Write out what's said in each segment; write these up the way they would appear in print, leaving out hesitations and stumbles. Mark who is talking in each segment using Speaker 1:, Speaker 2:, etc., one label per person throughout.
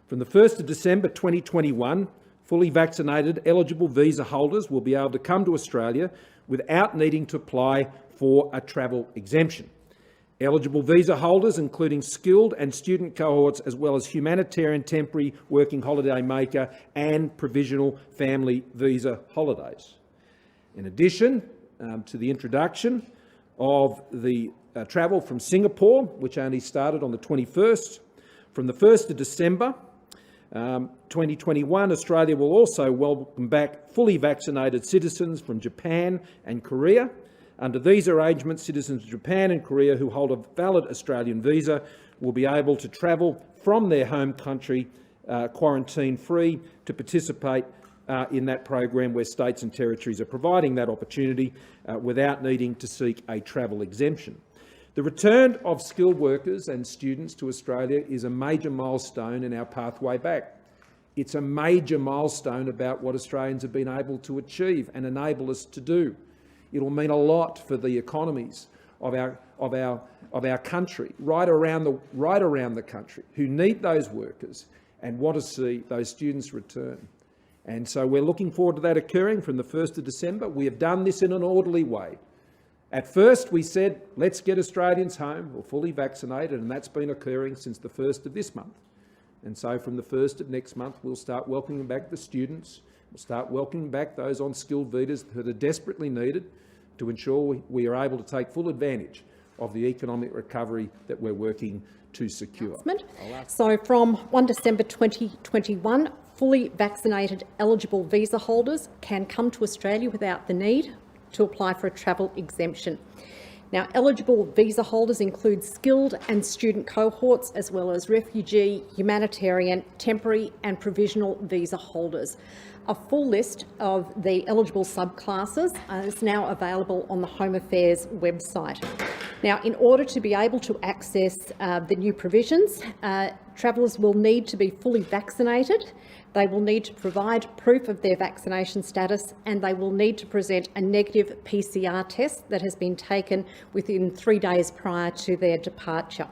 Speaker 1: From the 1st of December 2021, fully vaccinated eligible visa holders will be able to come to Australia without needing to apply for a travel exemption. Eligible visa holders, including skilled and student cohorts, as well as humanitarian, temporary, working holidaymaker and provisional family visa holidays. In addition to the introduction of the travel from Singapore, which only started on the 21st, from the 1st of December 2021, Australia will also welcome back fully vaccinated citizens from Japan and Korea. Under these arrangements, citizens of Japan and Korea who hold a valid Australian visa will be able to travel from their home country quarantine-free to participate in that program where states and territories are providing that opportunity without needing to seek a travel exemption. The return of skilled workers and students to Australia is a major milestone in our pathway back. It's a major milestone about what Australians have been able to achieve and enable us to do. It'll mean a lot for the economies of our country, right around the country, who need those workers and want to see those students return. And so we're looking forward to that occurring from the 1st of December. We have done this in an orderly way. At first we said, let's get Australians home or fully vaccinated, and that's been occurring since the 1st of this month. And so from the 1st of next month, we'll start welcoming back the students. We'll start welcoming back those on skilled visas that are desperately needed to ensure we are able to take full advantage of the economic recovery that we're working to secure.
Speaker 2: So from 1 December 2021, fully vaccinated eligible visa holders can come to Australia without the need to apply for a travel exemption. Now, eligible visa holders include skilled and student cohorts, as well as refugee, humanitarian, temporary and provisional visa holders. A full list of the eligible subclasses is now available on the Home Affairs website. Now, in order to be able to access the new provisions, travellers will need to be fully vaccinated. They will need to provide proof of their vaccination status, and they will need to present a negative PCR test that has been taken within 3 days prior to their departure.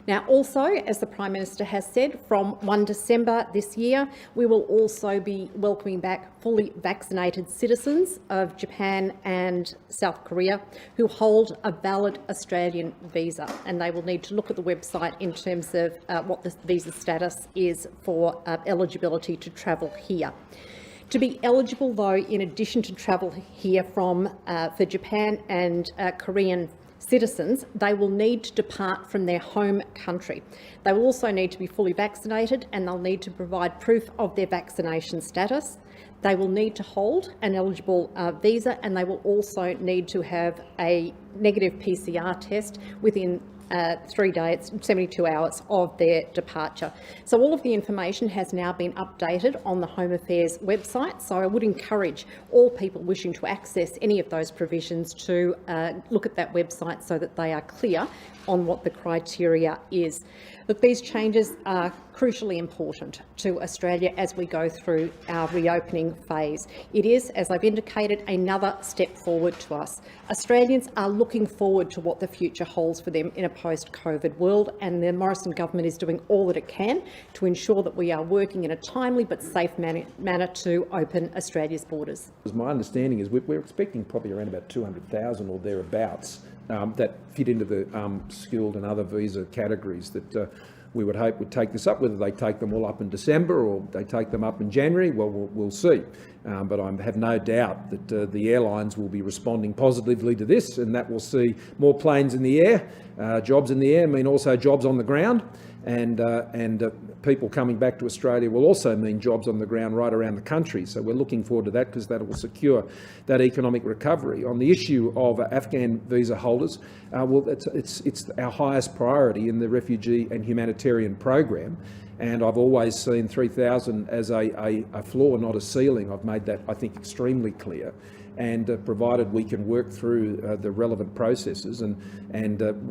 Speaker 2: Now, also, as the Prime Minister has said, from 1 December this year, we will also be welcoming back fully vaccinated citizens of Japan and South Korea who hold a valid Australian visa, and they will need to look at the website in terms of what the visa status is for eligibility to travel here. To be eligible, though, in addition to travel here for Japan and Korean citizens, they will need to depart from their home country. They will also need to be fully vaccinated, and they'll need to provide proof of their vaccination status. They will need to hold an eligible visa, and they will also need to have a negative PCR test within 3 days, 72 hours of their departure. So all of the information has now been updated on the Home Affairs website. So I would encourage all people wishing to access any of those provisions to look at that website so that they are clear on what the criteria is. But these changes are crucially important to Australia as we go through our reopening phase. It is, as I've indicated, another step forward to us. Australians are looking forward to what the future holds for them in a post-COVID world, and the Morrison government is doing all that it can to ensure that we are working in a timely but safe manner to open Australia's borders.
Speaker 1: My understanding is we're expecting probably around about 200,000 or thereabouts that fit into the skilled and other visa categories that we would hope would take this up. Whether they take them all up in December or they take them up in January, well, we'll see. But I have no doubt that the airlines will be responding positively to this, and that will see more planes in the air. Jobs in the air mean also jobs on the ground, and people coming back to Australia will also mean jobs on the ground right around the country. So we're looking forward to that because that will secure that economic recovery. On the issue of Afghan visa holders, well, it's our highest priority in the refugee and humanitarian program. And I've always seen 3,000 as a floor, not a ceiling. I've made that, I think, extremely clear. And provided we can work through the relevant processes, and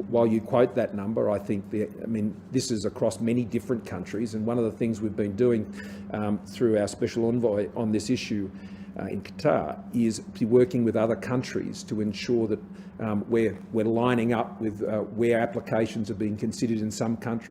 Speaker 1: while you quote that number, I think this is across many different countries. And one of the things we've been doing through our special envoy on this issue in Qatar is working with other countries to ensure that we're lining up with where applications are being considered in some countries.